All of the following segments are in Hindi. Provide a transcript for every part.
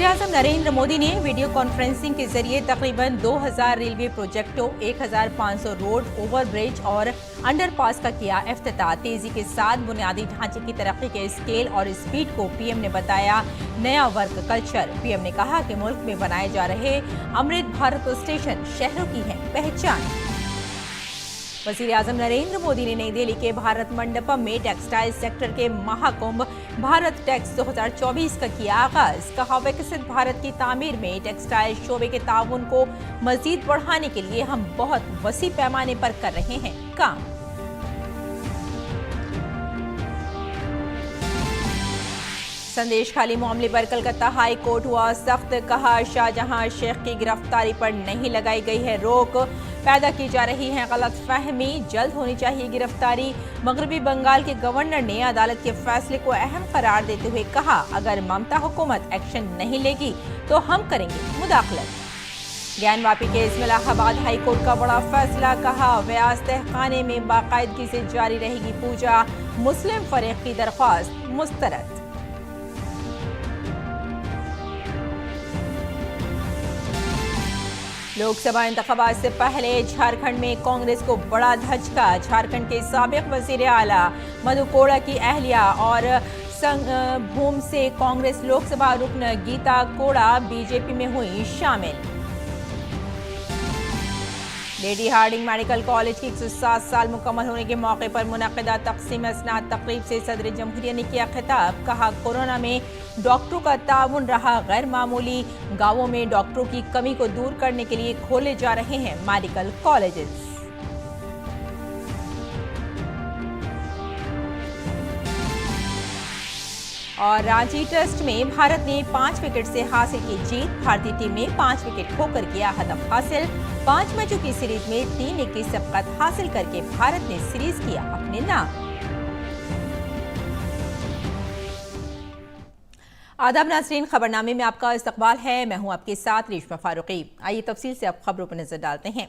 वज़ीर-ए-आज़म नरेंद्र मोदी ने वीडियो कॉन्फ्रेंसिंग के जरिए तकरीबन 2000 रेलवे प्रोजेक्टों, 1500 रोड, ओवरब्रिज और अंडरपास का किया इफ्तिताह। तेजी के साथ बुनियादी ढांचे की तरक्की के स्केल और स्पीड को पीएम ने बताया नया वर्क कल्चर। पीएम ने कहा कि मुल्क में बनाए जा रहे अमृत भारत स्टेशन शहरों की है पहचान। वज़ीर-ए-आज़म नरेंद्र मोदी ने नई दिल्ली के भारत मंडपम में टेक्सटाइल सेक्टर के महाकुंभ भारत टेक्स 2024 का किया आगाज। कहा, विकसित भारत की तामीर में टेक्सटाइल शोबे के ताउन को मजीद बढ़ाने के लिए हम बहुत वसी पैमाने पर कर रहे हैं काम। संदेश खाली मामले पर कलकत्ता हाई कोर्ट हुआ सख्त। कहा, शाहजहां शेख की गिरफ्तारी पर नहीं लगाई गई है रोक, पैदा की जा रही है गलत फहमी, जल्द होनी चाहिए गिरफ्तारी। मगरबी बंगाल के गवर्नर ने अदालत के फैसले को अहम करार देते हुए कहा, अगर ममता हुकूमत एक्शन नहीं लेगी तो हम करेंगे मुदाखलत। ज्ञानवापी केस में इलाहाबाद हाई कोर्ट का बड़ा फैसला। कहा, व्यास तहखाने में बाकायदगी से जारी रहेगी पूजा, मुस्लिम फरीक की दरख्वास्त मुस्तरद। लोकसभा इंतखाबात से पहले झारखंड में कांग्रेस को बड़ा धचका। झारखंड के साबिक वजीर आला मधु कोड़ा की अहलिया और संघभूम से कांग्रेस लोकसभा रुकन गीता कोड़ा बीजेपी में हुई शामिल। लेडी हार्डिंग मेडिकल कॉलेज की 107 साल मुकम्मल होने के मौके पर मुनक़िदा तक़सीम असनाद तकरीब से सदर जमहूरिया ने किया खिताब। कहा, कोरोना में डॉक्टरों का ताउन रहा गैर मामूली। गांवों में डॉक्टरों की कमी को दूर करने के लिए खोले जा रहे हैं मेडिकल कॉलेजेस। और रांची टेस्ट में भारत ने 5 विकेट से हासिल की जीत। भारतीय टीम ने 5 विकेट खोकर किया हदफ हासिल। 5 मैचों की सीरीज में 3-1 की सबकत हासिल करके भारत ने सीरीज किया अपने नाम। आदाब नाज़रीन, खबरनामे में आपका इस्तकबाल है। मैं हूं आपके साथ रेशमा फारूकी। आइए तफसील से अब खबरों पर नजर डालते हैं।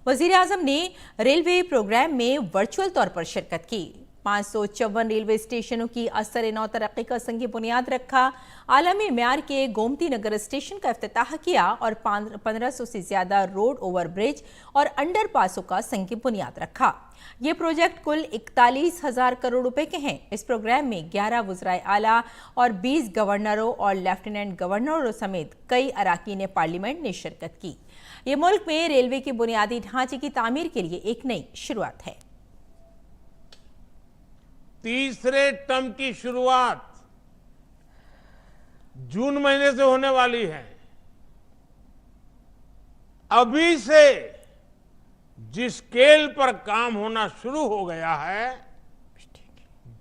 वज़ीर-ए-आज़म ने रेलवे प्रोग्राम में वर्चुअल तौर पर शिरकत की। 554 रेलवे स्टेशनों की असर नौ तरक्की का संग बुनियाद रखा। आलमी म्यार के गोमती नगर स्टेशन का इफ्तिताह किया और 1500 से ज्यादा रोड, ओवरब्रिज और अंडरपासों का संग बुनियाद रखा। ये प्रोजेक्ट कुल 41,000 करोड़ रुपए के हैं। इस प्रोग्राम में 11 वज़राए आला और 20 गवर्नरों और लेफ्टिनेंट गवर्नरों समेत कई अराकीन पार्लियामेंट ने शिरकत की। ये मुल्क में रेलवे के बुनियादी ढांचे की तामीर के लिए एक नई शुरुआत है। तीसरे टर्म की शुरुआत जून महीने से होने वाली है। अभी से जिस स्केल पर काम होना शुरू हो गया है,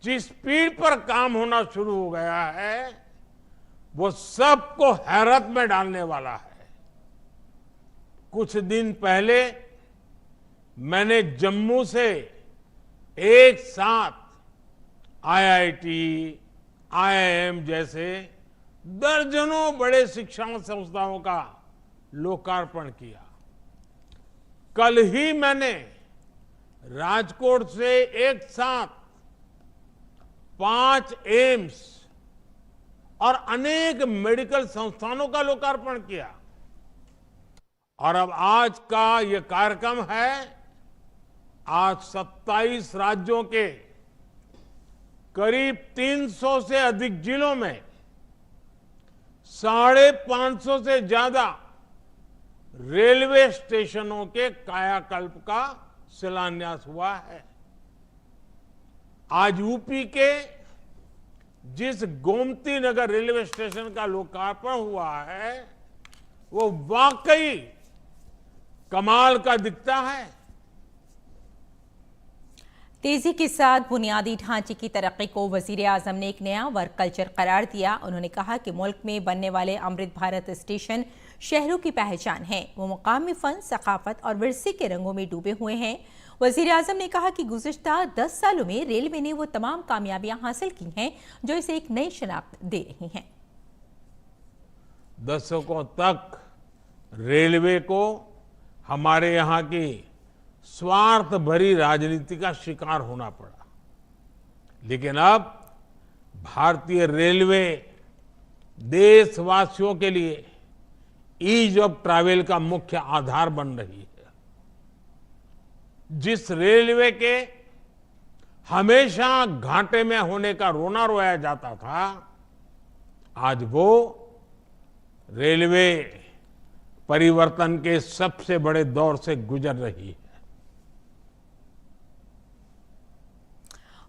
जिस स्पीड पर काम होना शुरू हो गया है, वो सबको हैरत में डालने वाला है। कुछ दिन पहले मैंने जम्मू से एक साथ आईआईटी, आईआईएम जैसे दर्जनों बड़े शिक्षा संस्थाओं का लोकार्पण किया। कल ही मैंने राजकोट से एक साथ 5 एम्स और अनेक मेडिकल संस्थानों का लोकार्पण किया। और अब आज का यह कार्यक्रम है, आज 27 राज्यों के करीब 300 से अधिक जिलों में 550 से ज्यादा रेलवे स्टेशनों के कायाकल्प का शिलान्यास हुआ है। आज यूपी के जिस गोमती नगर रेलवे स्टेशन का लोकार्पण हुआ है, वो वाकई कमाल का दिखता है। तेजी के साथ बुनियादी ढांचे की तरक्की को वज़ीर-ए-आज़म ने एक नया वर्क कल्चर करार दिया। उन्होंने कहा कि मुल्क में बनने वाले अमृत भारत स्टेशन शहरों की पहचान है। वो मुकामी फन, सकाफत और विरसे के रंगों में डूबे हुए हैं। वज़ीर-ए-आज़म ने कहा कि गुज़िश्ता 10 सालों में रेलवे ने वो तमाम कामयाबियां हासिल की हैं जो इसे एक नई शनाख्त दे रही हैं। दशकों तक रेलवे को हमारे यहाँ की स्वार्थ भरी राजनीति का शिकार होना पड़ा, लेकिन अब भारतीय रेलवे देशवासियों के लिए ईज ऑफ ट्रैवल का मुख्य आधार बन रही है। जिस रेलवे के हमेशा घाटे में होने का रोना रोया जाता था, आज वो रेलवे परिवर्तन के सबसे बड़े दौर से गुजर रही है।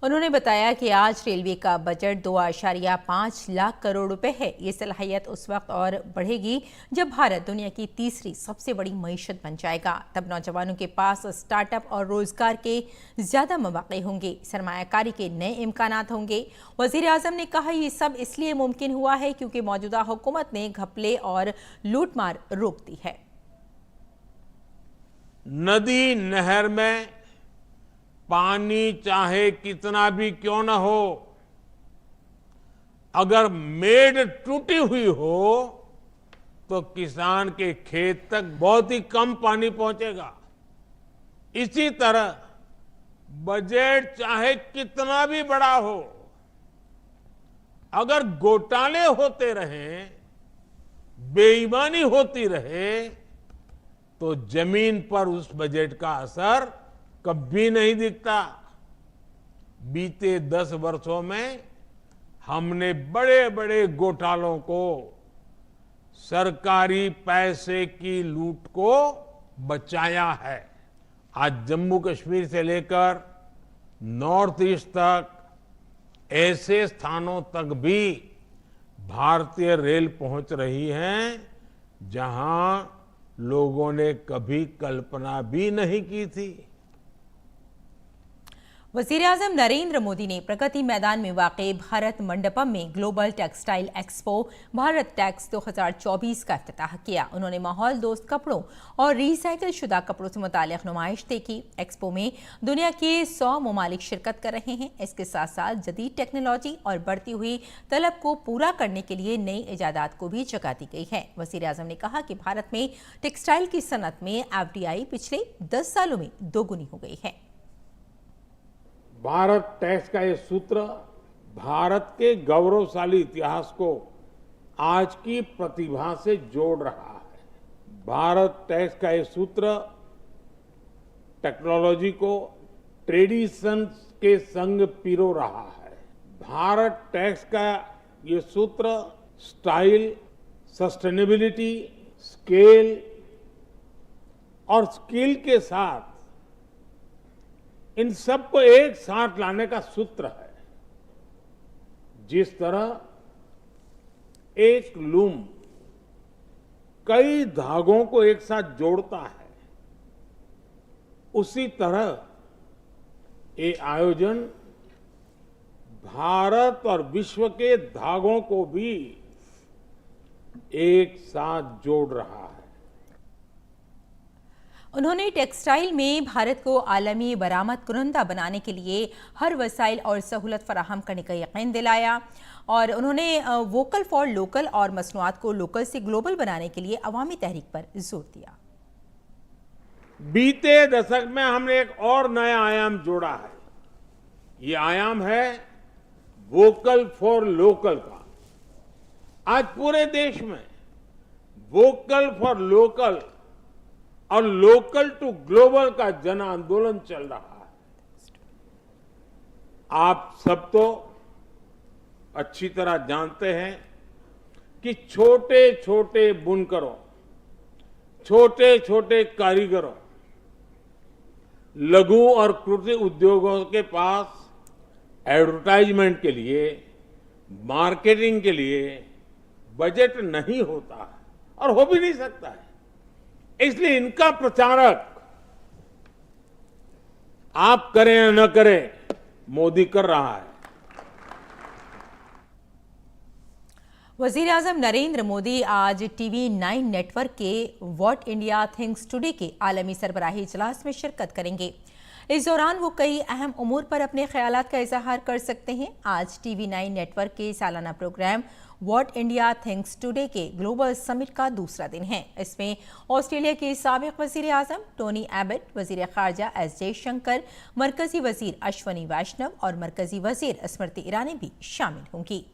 उन्होंने बताया कि आज रेलवे का बजट 2.5 लाख करोड़ रुपए है। ये सलाहियत उस वक्त और बढ़ेगी जब भारत दुनिया की तीसरी सबसे बड़ी मईशत बन जाएगा। तब नौजवानों के पास स्टार्टअप और रोजगार के ज्यादा मौके होंगे, सरमायाकारी के नए इम्कानात होंगे। वजीर आजम ने कहा, ये सब इसलिए मुमकिन हुआ है क्योंकि मौजूदा हुकूमत ने घपले और लूटमार रोक दी है। नदी नहर में पानी चाहे कितना भी क्यों न हो, अगर मेड़ टूटी हुई हो तो किसान के खेत तक बहुत ही कम पानी पहुंचेगा। इसी तरह बजट चाहे कितना भी बड़ा हो, अगर घोटाले होते रहे, बेईमानी होती रहे, तो जमीन पर उस बजट का असर कभी नहीं दिखता। बीते 10 वर्षों में हमने बड़े बड़े घोटालों को, सरकारी पैसे की लूट को बचाया है। आज जम्मू कश्मीर से लेकर नॉर्थ ईस्ट तक ऐसे स्थानों तक भी भारतीय रेल पहुंच रही है जहां लोगों ने कभी कल्पना भी नहीं की थी। वजीर आजम नरेंद्र मोदी ने प्रगति मैदान में वाक़े भारत मंडपम में global textile expo Bharat Tex 2024 का इफ्तिताह किया। उन्होंने माहौल दोस्त कपड़ों और रिसाइकिल शुदा कपड़ों से मुताल्लिक़ नुमाइश देखी। एक्सपो में दुनिया के 100 ममालिक शिरकत कर रहे हैं। इसके साथ साथ जदीद टेक्नोलॉजी और बढ़ती हुई तलब को पूरा करने के लिए नई इजादात को भी जगह दी गई है। वजीर आजम ने कहा कि भारत में टेक्सटाइल की सनत में FDI पिछले 10 सालों में दोगुनी हो गई है। भारत टैक्स का ये सूत्र भारत के गौरवशाली इतिहास को आज की प्रतिभा से जोड़ रहा है। भारत टैक्स का ये सूत्र टेक्नोलॉजी को ट्रेडिशन के संग पिरो रहा है। भारत टैक्स का ये सूत्र स्टाइल, सस्टेनेबिलिटी, स्केल और स्किल के साथ इन सबको एक साथ लाने का सूत्र है। जिस तरह एक लूम कई धागों को एक साथ जोड़ता है, उसी तरह ये आयोजन भारत और विश्व के धागों को भी एक साथ जोड़ रहा है। उन्होंने टेक्सटाइल में भारत को आलमी बरामद कुनंदा बनाने के लिए हर वसाइल और सहूलत फराहम करने का यकीन दिलाया और उन्होंने वोकल फॉर लोकल और मसनूआत को लोकल से ग्लोबल बनाने के लिए अवामी तहरीक पर जोर दिया। बीते दशक में हमने एक और नया आयाम जोड़ा है। ये आयाम है वोकल फॉर लोकल का। आज पूरे देश में वोकल फॉर लोकल और लोकल टू ग्लोबल का जन आंदोलन चल रहा है। आप सब तो अच्छी तरह जानते हैं कि छोटे छोटे बुनकरों, छोटे छोटे कारीगरों, लघु और कुटीर उद्योगों के पास एडवर्टाइजमेंट के लिए, मार्केटिंग के लिए बजट नहीं होता है और हो भी नहीं सकता है। इसलिए इनका प्रचारक आप करें या न करें, मोदी कर रहा है। वजीर आजम नरेंद्र मोदी आज TV9 नेटवर्क के व्हाट इंडिया थिंक्स टुडे के आलमी सरबराही इजलास में शिरकत करेंगे। इस दौरान वो कई अहम उमूर पर अपने ख्यालात का इजहार कर सकते हैं। आज TV9 नेटवर्क के सालाना programme what India thinks today के ग्लोबल समिट का दूसरा दिन है। इसमें ऑस्ट्रेलिया के साबिक वजीर आजम टोनी एबट, वजीर खारजा S जयशंकर, मरकजी वजीर अश्वनी वैष्णव और मरकजी वजीर स्मृति ईरानी भी शामिल होंगी।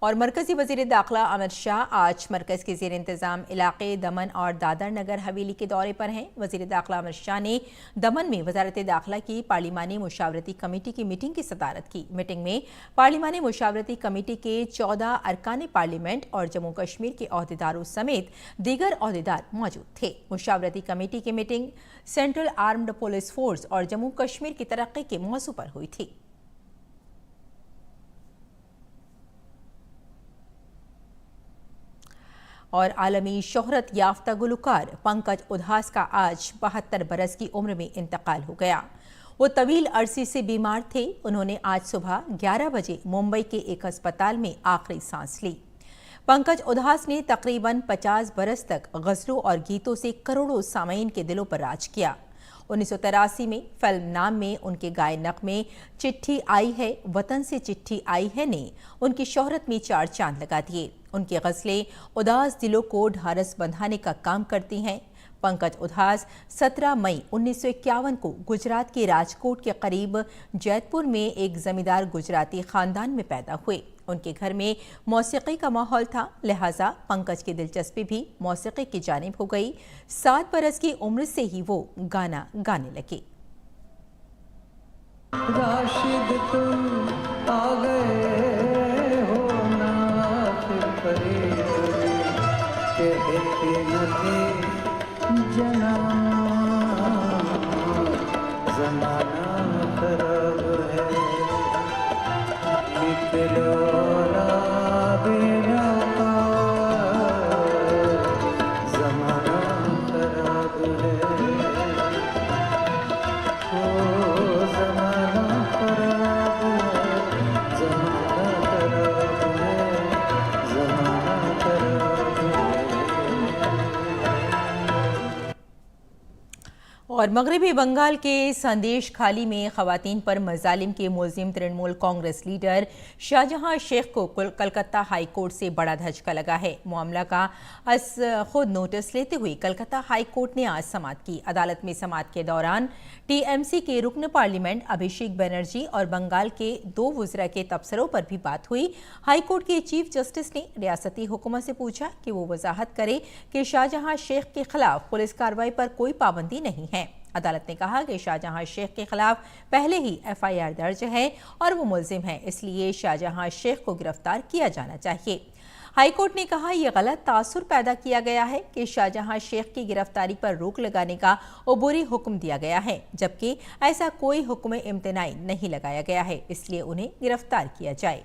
और मरकजी वजीर दाखिला अमित शाह आज मरकज के ज़ेर इंतज़ाम इलाके दमन और दादर नगर हवेली के दौरे पर हैं। वजीर दाखिला अमित शाह ने दमन में वजारत दाखिला की पार्लिमानी मुशावरती कमेटी की मीटिंग की सदारत की। मीटिंग में पार्लिमानी मुशावरती कमेटी के 14 अरकान पार्लियामेंट और जम्मू कश्मीर के अहदेदारों समेत दीगर अहदेदार मौजूद थे। मुशावरती कमेटी की meeting central armed police force और जम्मू कश्मीर की तरक्की के मौजू पर हुई थी। और आलमी शोहरत याफ्ता गुलकार पंकज उधास का आज 72 बरस की उम्र में इंतकाल हो गया। वो तवील अरसे से बीमार थे। उन्होंने आज सुबह 11 बजे मुंबई के एक अस्पताल में आखिरी सांस ली। पंकज उधास ने तकरीबन 50 बरस तक गज़लों और गीतों से करोड़ों सामीन के दिलों पर राज किया। 1983 में फिल्म नाम में उनके गाए नग़मे चिट्ठी आई है वतन से चिट्ठी आई है ने उनकी शोहरत में 4 चांद लगा दिए। उनकी गज़लें उदास दिलों को ढारस बंधाने का काम करती हैं। पंकज उधास 17 मई 1951 को गुजरात के राजकोट के करीब जैतपुर में एक जमींदार गुजराती खानदान में पैदा हुए। उनके घर में मौसीकी का माहौल था, लिहाजा पंकज की दिलचस्पी भी मौसीकी की जानिब हो गई। 7 बरस की उम्र से ही वो गाना गाने लगे। राशिद तुम आ गए हो ना फिर कहते न जना ज़माना खराब है निकलो ना बेरा ज़माना खराब है ओ ज़माना खराब है ज़माना खराब है ज़माना खराब है। और मगरबी बंगाल के संदेश खाली में खवातीन पर मजालिम के मुलजिम तृणमूल कांग्रेस लीडर शाहजहां शेख को कलकत्ता हाई कोर्ट से बड़ा धचका लगा है। मामला का खुद नोटिस लेते हुए कलकत्ता हाई कोर्ट ने आज समाअत की। अदालत में समाअत के दौरान टीएमसी के रुकन पार्लियामेंट अभिषेक बनर्जी और बंगाल के 2 वज़रा के तबसरों पर भी बात हुई। हाई कोर्ट के चीफ जस्टिस ने रियासती हुकूमत से पूछा कि वो वजाहत करे कि शाहजहां शेख के खिलाफ पुलिस कार्रवाई पर कोई पाबंदी नहीं है। अदालत ने कहा कि शाहजहां शेख के खिलाफ पहले ही एफआईआर दर्ज है और वो मुलजिम है, इसलिए शाहजहां शेख को गिरफ्तार किया जाना चाहिए। हाईकोर्ट ने कहा यह गलत तासुर पैदा किया गया है कि शाहजहां शेख की गिरफ्तारी पर रोक लगाने का अबूरी हुक्म दिया गया है, जबकि ऐसा कोई हुक्म इम्तनाई नहीं लगाया गया है, इसलिए उन्हें गिरफ्तार किया जाए।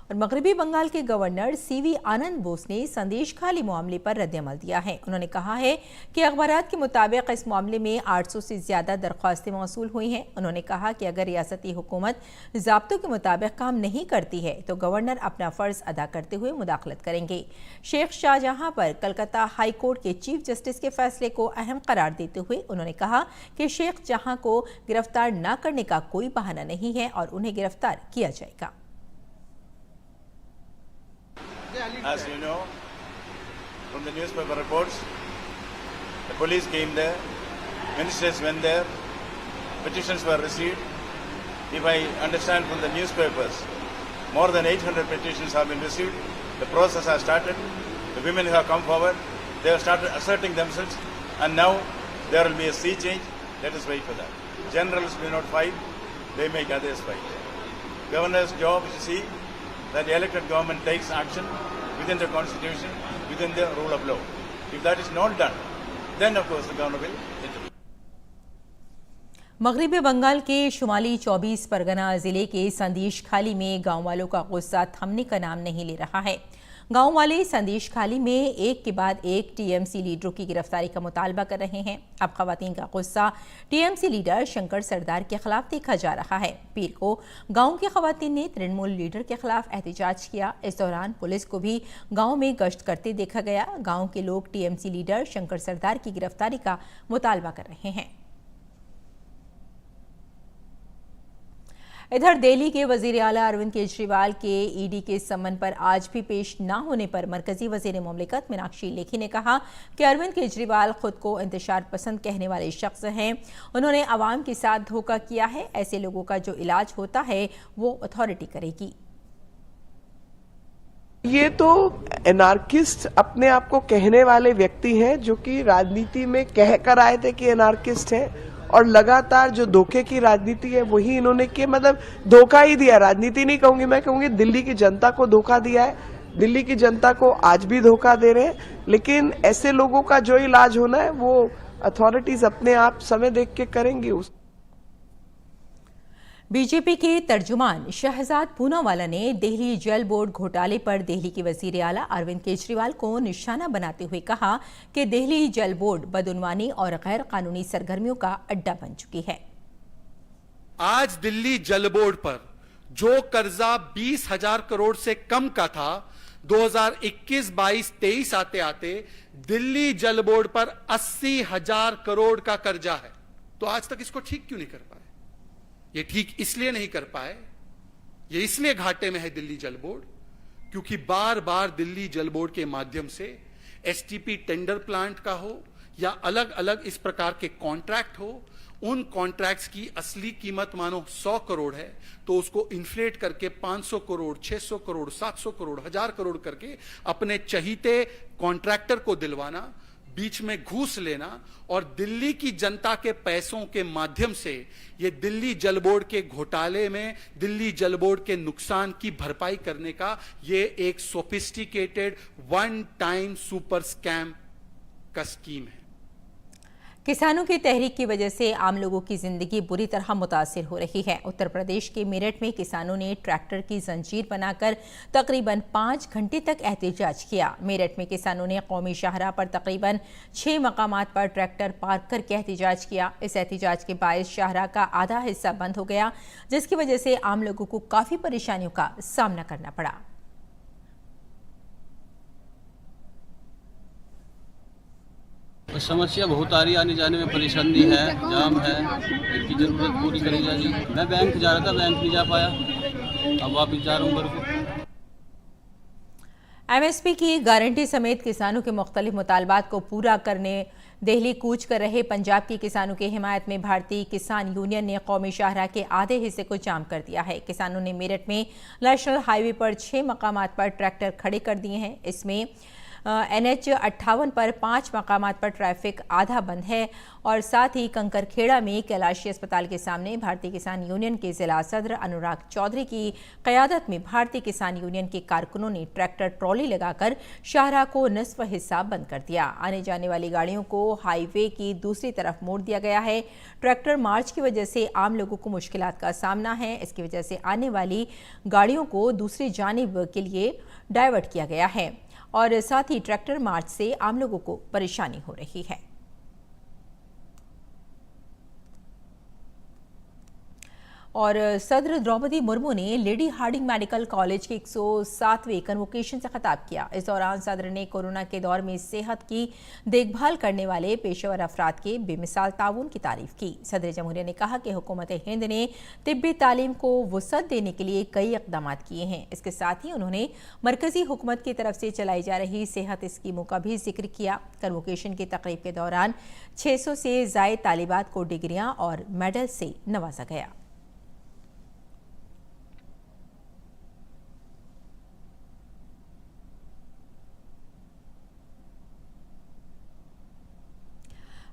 और मगरबी बंगाल के गवर्नर सीवी आनंद बोस ने संदेश खाली मामले पर रद्दअमल दिया है। उन्होंने कहा है कि अखबारात के मुताबिक इस मामले में 800 से ज्यादा दरख्वास्तें मौसूल हुई हैं। उन्होंने कहा कि अगर रियासती हुकूमत ज़ाब्तों के मुताबिक काम नहीं करती है तो गवर्नर अपना फ़र्ज अदा करते हुए मुदाखलत करेंगे। शेख शाहजहां पर कलकत्ता हाई कोर्ट के चीफ जस्टिस के फैसले को अहम करार देते हुए उन्होंने कहा कि शेख जहां को गिरफ्तार न करने का कोई बहाना नहीं है और उन्हें गिरफ्तार किया जाएगा। As you know, from the newspaper reports, the police came there, ministers went there, petitions were received. If I understand from the newspapers, more than 800 petitions have been received. The process has started. The women have come forward. They have started asserting themselves, and now there will be a sea change. Let us wait for that. Generals do not fight; they make others fight. Governor's job is to see that the elected government takes action within the constitution, within the rule of law. If that is not done, then of course the governor will intervene. मगरबी बंगाल के शुमाली 24 परगना जिले के संदेश खाली में गांव वालों का गुस्सा थमने का नाम नहीं ले रहा है। गांव वाले संदेश खाली में एक के बाद एक टीएमसी लीडरों की गिरफ्तारी का मुतालबा कर रहे हैं। अब खवातीन का गुस्सा टीएमसी लीडर शंकर सरदार के खिलाफ देखा जा रहा है। पीर को गांव की खवातीन ने तृणमूल लीडर के खिलाफ एहतजाज किया। इस दौरान पुलिस को भी गांव में गश्त करते देखा गया। गांव के लोग टीएमसी लीडर शंकर सरदार की गिरफ्तारी का मुतालबा कर रहे हैं। इधर दिल्ली के वजीर आला अरविंद केजरीवाल के ईडी के सम्मन पर आज भी पेश न होने पर मरकजी वजीर मुमलिकत मीनाक्षी लेखी ने कहा कि अरविंद केजरीवाल खुद को इंतशार पसंद कहने वाले शख्स हैं। उन्होंने आवाम के साथ धोखा किया है। ऐसे लोगों का जो इलाज होता है वो अथॉरिटी करेगी। ये तो एनार्किस्ट अपने आप को कहने वाले व्यक्ति हैं जो कि राजनीति में कह कर आए थे कि एनार्किस्ट हैं और लगातार जो धोखे की राजनीति है वही इन्होंने की। मतलब धोखा ही दिया, राजनीति नहीं कहूंगी, मैं कहूंगी दिल्ली की जनता को धोखा दिया है। दिल्ली की जनता को आज भी धोखा दे रहे हैं। लेकिन ऐसे लोगों का जो इलाज होना है वो अथॉरिटीज अपने आप समय देख के करेंगी। बीजेपी के तर्जुमान शहजाद पूनावाला ने दिल्ली जल बोर्ड घोटाले पर दिल्ली के वजीर आला अरविंद केजरीवाल को निशाना बनाते हुए कहा कि दिल्ली जल बोर्ड बदउनवानी और गैर कानूनी सरगर्मियों का अड्डा बन चुकी है। आज दिल्ली जल बोर्ड पर जो कर्जा 20,000 करोड़ से कम का था, 2021-22-23 आते आते दिल्ली जल बोर्ड पर 80,000 करोड़ का कर्जा है। तो आज तक इसको ठीक क्यों नहीं कर पाए? ये ठीक इसलिए नहीं कर पाए, ये इसलिए घाटे में है दिल्ली जल बोर्ड, क्योंकि बार बार दिल्ली जल बोर्ड के माध्यम से एसटीपी टेंडर प्लांट का हो या अलग अलग इस प्रकार के कॉन्ट्रैक्ट हो, उन कॉन्ट्रैक्ट्स की असली कीमत मानो 100 करोड़ है तो उसको इन्फ्लेट करके 500 करोड़, 600 करोड़, 700 करोड़, 1000 करोड़ करके अपने चहीते कॉन्ट्रैक्टर को दिलवाना, बीच में घूस लेना और दिल्ली की जनता के पैसों के माध्यम से ये दिल्ली जल बोर्ड के घोटाले में दिल्ली जल बोर्ड के नुकसान की भरपाई करने का ये एक sophisticated one time super scam का स्कीम है। किसानों की तहरीक की वजह से आम लोगों की जिंदगी बुरी तरह मुतासिर हो रही है। उत्तर प्रदेश के मेरठ में किसानों ने ट्रैक्टर की जंजीर बनाकर तकरीबन 5 घंटे तक एहतजाज किया। मेरठ में किसानों ने कौमी शाहराह पर तकरीबन 6 मकामात पर ट्रैक्टर पार्क करके एहतजाज किया। इस एहतजाज के बायस शाहराह का आधा हिस्सा बंद हो गया, जिसकी वजह से आम लोगों को काफी परेशानियों का सामना करना पड़ा। समस्या बहुत आ रही है, आने जाने में परेशानी है, जाम है, इनकी ज़रूरत पूरी करी जाएगी। मैं बैंक जा रहा था, बैंक नहीं जा पाया, अब वापस जा रहा हूँ घर को। एमएसपी की गारंटी समेत किसानों के मुख्तलिफ मुतालबात को पूरा करने दिल्ली कूच कर रहे पंजाब के किसानों की हिमायत में भारतीय किसान यूनियन ने कौमी शाहराह के आधे हिस्से को जाम कर दिया है। किसानों ने मेरठ में नेशनल हाईवे पर 6 मकामात पर ट्रैक्टर खड़े कर दिए हैं। इसमें NH 58 पर 5 मकामात पर ट्रैफिक आधा बंद है और साथ ही कंकरखेड़ा में कैलाशी अस्पताल के सामने भारतीय किसान यूनियन के जिला सदर अनुराग चौधरी की क़यादत में भारतीय किसान यूनियन के कारकुनों ने ट्रैक्टर ट्रॉली लगाकर शाहराह को निसफ हिस्सा बंद कर दिया। आने जाने वाली गाड़ियों को हाईवे की दूसरी तरफ मोड़ दिया गया है। ट्रैक्टर मार्च की वजह से आम लोगों को मुश्किलात का सामना है। इसकी वजह से आने वाली गाड़ियों को दूसरी जानिब के लिए डाइवर्ट किया गया है और साथ ही ट्रैक्टर मार्च से आम लोगों को परेशानी हो रही है। और सदर द्रौपदी मुर्मू ने लेडी हार्डिंग मेडिकल कॉलेज के 107वें कन्वोकेशन से खिताब किया। इस दौरान सदर ने कोरोना के दौर में सेहत की देखभाल करने वाले पेशेवर अफराद के बेमिसाल ताउन की तारीफ की। सदर जमहूरिया ने कहा कि हुकूमत हिंद ने तिब्बी तालीम को वुसअत देने के लिए कई इक़दाम किए हैं। इसके साथ ही उन्होंने मरकजी हुकूमत की तरफ से चलाई जा रही सेहत स्कीमों का भी जिक्र किया। कन्वोकेशन की तकरीब के दौरान 600 से ज़ायद तालिबात को डिग्रियां और मेडल से नवाजा गया।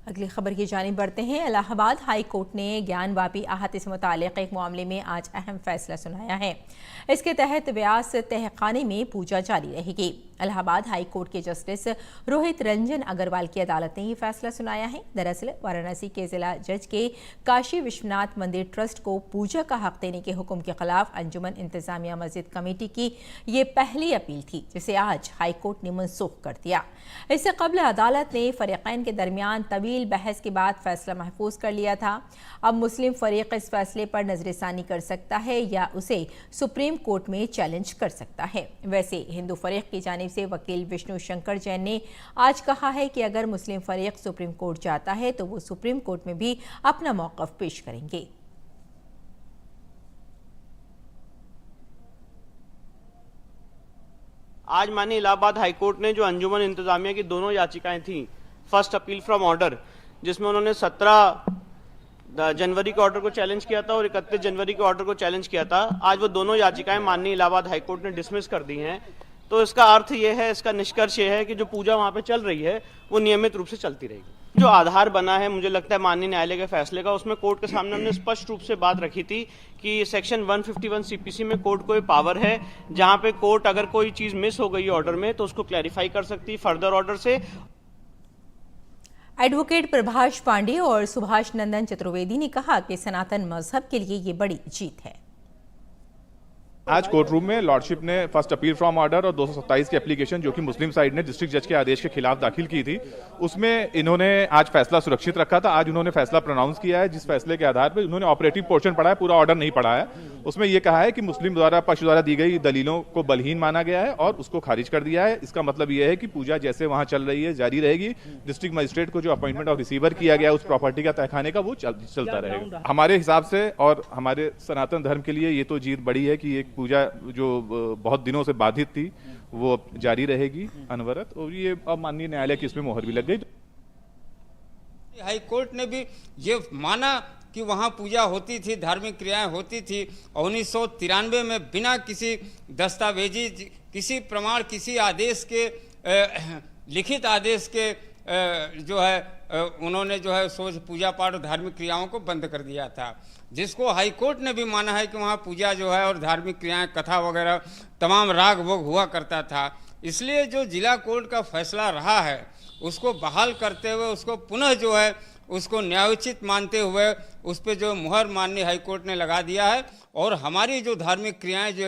अगली खबर की जानिब बढ़ते हैं। इलाहाबाद हाई कोर्ट ने ज्ञान वापी आहत से मुतालिक एक मामले में आज अहम फैसला सुनाया है। इसके तहत व्यास तहखाने में पूजा जारी रहेगी। इलाहाबाद हाई कोर्ट के जस्टिस रोहित रंजन अग्रवाल की अदालत ने यह फैसला सुनाया है। दरअसल वाराणसी के जिला जज के काशी विश्वनाथ मंदिर ट्रस्ट को पूजा का हक देने के हुक्म के खिलाफ अंजुमन इंतजामिया मस्जिद कमेटी की ये पहली अपील थी, जिसे आज हाई कोर्ट ने मनसूख कर दिया। इससे कबल अदालत ने फरीकैन के दरमियान तवील बहस के बाद फैसला महफूज कर लिया था। अब मुस्लिम फरीक इस फैसले पर नजरसानी कर सकता है या उसे सुप्रीम कोर्ट में चैलेंज कर सकता है। वैसे हिंदू फरीक की जानिब से वकील विष्णु शंकर जैन ने आज कहा है कि अगर मुस्लिम फरीक सुप्रीम कोर्ट जाता है तो वो सुप्रीम कोर्ट में भी अपना मौक़िफ़ पेश करेंगे। आज माननीय इलाहाबाद हाईकोर्ट ने जो अंजुमन इंतजामिया की दोनों याचिकाएं थी, फर्स्ट अपील फ्रॉम ऑर्डर, जिसमें उन्होंने 17 जनवरी के ऑर्डर को चैलेंज किया था और 31 जनवरी के ऑर्डर को चैलेंज किया था, आज वो दोनों याचिकाएं माननीय इलाहाबाद हाईकोर्ट ने डिसमिस कर दी हैं। तो इसका अर्थ ये है, इसका निष्कर्ष ये है कि जो पूजा वहां पे चल रही है वो नियमित रूप से चलती रहेगी। जो आधार बना है, मुझे लगता है माननीय न्यायालय के फैसले का, उसमें कोर्ट के सामने हमने स्पष्ट रूप से बात रखी थी कि सेक्शन 151 सीपीसी में कोर्ट को ये पावर है, जहां पे कोर्ट अगर कोई चीज मिस हो गई ऑर्डर में तो उसको क्लैरिफाई कर सकती है फर्दर ऑर्डर से। एडवोकेट प्रभाष पांडे और सुभाष नंदन चतुर्वेदी ने कहा कि सनातन मजहब के लिए ये बड़ी जीत है। आज कोर्ट रूम में लॉर्डशिप ने फर्स्ट अपील फ्रॉम ऑर्डर और 227 की एप्लीकेशन जो कि मुस्लिम साइड ने डिस्ट्रिक्ट जज के आदेश के खिलाफ दाखिल की थी, उसमें इन्होंने आज फैसला सुरक्षित रखा था। आज उन्होंने फैसला प्रोनाउंस किया है, जिस फैसले के आधार पर उन्होंने ऑपरेटिव पोर्शन पढ़ा है, पूरा ऑर्डर नहीं पढ़ा है। उसमें यह कहा है कि मुस्लिम पक्ष द्वारा दी गई दलीलों को बलहीन माना गया है और उसको खारिज कर दिया है। इसका मतलब यह है कि पूजा जैसे वहां चल रही है जारी रहेगी। डिस्ट्रिक्ट मजिस्ट्रेट को जो अपॉइंटमेंट ऑफ रिसीवर किया गया उस प्रॉपर्टी का तहखाने का वो चलता रहेगा। हमारे हिसाब से और हमारे सनातन धर्म के लिए ये तो जीत बड़ी है कि एक पूजा जो बहुत दिनों से बाधित थी वो जारी रहेगी अनवरत, और ये अब माननीय न्यायालय की इसमें मोहर भी लग गई। हाई कोर्ट ने भी ये माना कि वहाँ पूजा होती थी, धार्मिक क्रियाएं होती थी, और 1993 में बिना किसी दस्तावेजी, किसी प्रमाण, किसी आदेश के, लिखित आदेश के जो है उन्होंने जो है सोच पूजा पाठ और धार्मिक क्रियाओं को बंद कर दिया था, जिसको हाई कोर्ट ने भी माना है कि वहाँ पूजा जो है और धार्मिक क्रियाएं, कथा वगैरह तमाम राग भोग हुआ करता था। इसलिए जो जिला कोर्ट का फैसला रहा है उसको बहाल करते हुए, उसको पुनः जो है उसको न्यायोचित मानते हुए उस पर जो मुहर माननीय हाई कोर्ट ने लगा दिया है। और हमारी जो धार्मिक क्रियाएं जो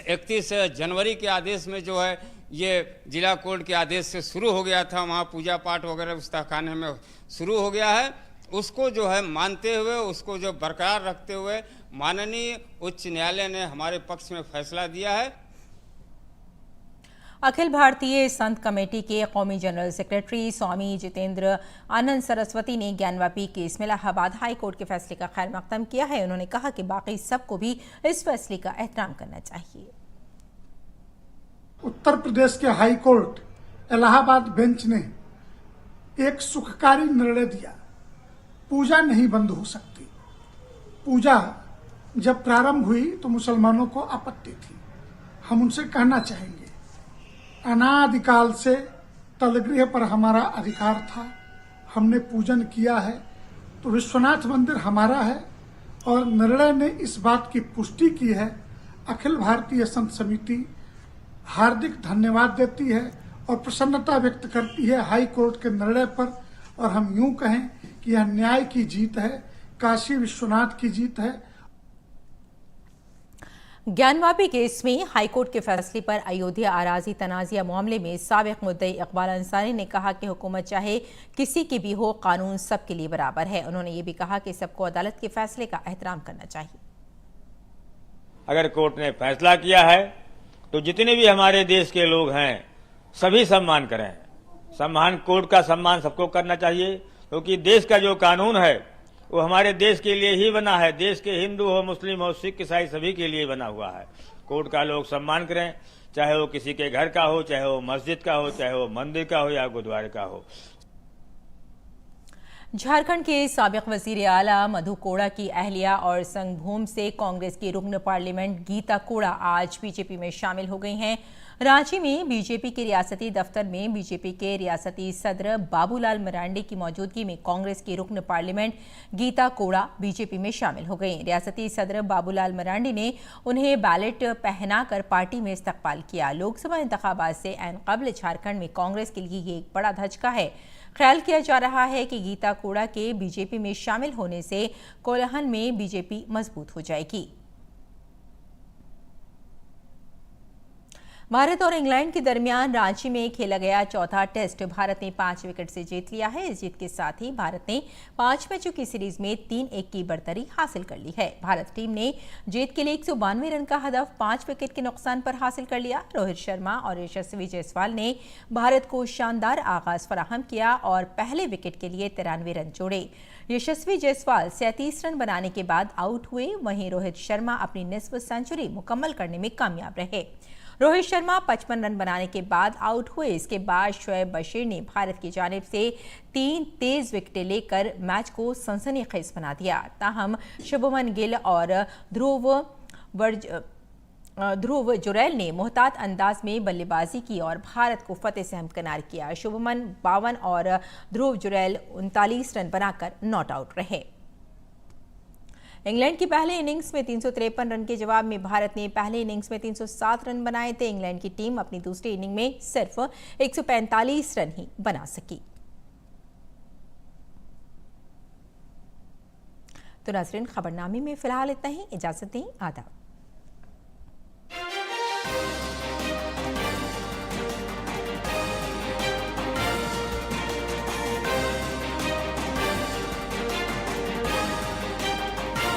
31 जनवरी के आदेश में जो है ये जिला कोर्ट के आदेश से शुरू हो गया था, वहाँ पूजा पाठ वगैरह उस तहखाने में शुरू हो गया है, उसको जो है मानते हुए, उसको जो बरकरार रखते हुए माननीय उच्च न्यायालय ने हमारे पक्ष में फैसला दिया है। अखिल भारतीय संत कमेटी के कौमी जनरल सेक्रेटरी स्वामी जितेंद्र आनंद सरस्वती ने ज्ञानवापी केस में इलाहाबाद हाई कोर्ट के फैसले का खैर मकदम किया है। उन्होंने कहा कि बाकी सबको भी इस फैसले का एहतराम करना चाहिए। उत्तर प्रदेश के हाई कोर्ट इलाहाबाद बेंच ने एक सुखकारी निर्णय दिया। पूजा नहीं बंद हो सकती। पूजा जब प्रारंभ हुई तो मुसलमानों को आपत्ति थी। हम उनसे कहना चाहेंगे, अनादिकाल से तलगृह पर हमारा अधिकार था, हमने पूजन किया है, तो विश्वनाथ मंदिर हमारा है और निर्णय ने इस बात की पुष्टि की है। अखिल भारतीय संत समिति हार्दिक धन्यवाद देती है और प्रसन्नता व्यक्त करती है हाई कोर्ट के निर्णय पर, और हम यूं कहें कि यह न्याय की जीत है, काशी विश्वनाथ की जीत है। ज्ञानवापी केस में हाईकोर्ट के फैसले पर अयोध्या अराजी तनाजिया मामले में साबिक मुद्दई इकबाल अंसारी ने कहा कि हुकूमत चाहे किसी की भी हो, कानून सबके लिए बराबर है। उन्होंने ये भी कहा कि सबको अदालत के फैसले का एहतराम करना चाहिए। अगर कोर्ट ने फैसला किया है तो जितने भी हमारे देश के लोग हैं सभी सम्मान करें। सम्मान, कोर्ट का सम्मान सबको करना चाहिए, क्योंकि देश का जो कानून है वो हमारे देश के लिए ही बना है। देश के हिंदू हो, मुस्लिम हो, सिख, ईसाई सभी के लिए बना हुआ है। कोर्ट का लोग सम्मान करें, चाहे वो किसी के घर का हो, चाहे वो मस्जिद का हो, चाहे वो मंदिर का हो या गुरुद्वारे का हो। झारखंड के साबिक वजीर आला मधु कोड़ा की अहलिया और संगभूम से कांग्रेस की रुकन पार्लियामेंट गीता कोड़ा आज बीजेपी में शामिल हो गई हैं। रांची में बीजेपी के रियासती दफ्तर में बीजेपी के रियासती सदर बाबूलाल मरांडी की मौजूदगी में कांग्रेस की रुकन पार्लियामेंट गीता कोड़ा बीजेपी में शामिल हो गई। रियासती सदर बाबूलाल मरांडी ने उन्हें बैलेट पहनाकर पार्टी में इस्तकबाल किया। लोकसभा इंतखाबात से ऐन कबल झारखंड में कांग्रेस के लिए ये एक बड़ा धचका है। ख्याल किया जा रहा है कि गीता कोड़ा के बीजेपी में शामिल होने से कोल्हान में बीजेपी मजबूत हो जाएगी। भारत और इंग्लैंड के दरमियान रांची में खेला गया चौथा टेस्ट भारत ने 5 विकेट से जीत लिया है। इस जीत के साथ ही भारत ने 5 मैचों की सीरीज में 3-1 की बढ़तरी हासिल कर ली है। भारत टीम ने जीत के लिए 192 रन का हदफ 5 विकेट के नुकसान पर हासिल कर लिया। रोहित शर्मा और यशस्वी जायसवाल ने भारत को शानदार आगाज फराहम किया और पहले विकेट के लिए 93 रन जोड़े। यशस्वी जायसवाल 37 रन बनाने के बाद आउट हुए, वहीं रोहित शर्मा अपनी निस्फ सेंचुरी मुकम्मल करने में कामयाब रहे। रोहित शर्मा 55 रन बनाने के बाद आउट हुए। इसके बाद शोएब बशीर ने भारत की जानिब से 3 तेज विकेटें लेकर मैच को सनसनीखेज बना दिया। ताहम शुभमन गिल और ध्रुव जुरैल ने मोहतात अंदाज में बल्लेबाजी की और भारत को फतेह से हमकिनार किया। शुभमन 52 और ध्रुव जुरैल 39 रन बनाकर नॉट आउट रहे। इंग्लैंड की पहले इनिंग्स में 353 रन के जवाब में भारत ने पहले इनिंग्स में 307 रन बनाए थे। इंग्लैंड की टीम अपनी दूसरी इनिंग में सिर्फ 145 रन ही बना सकी। तो नाज़रीन, खबरनामे में फिलहाल इतना ही। इजाजत दें, आदाब।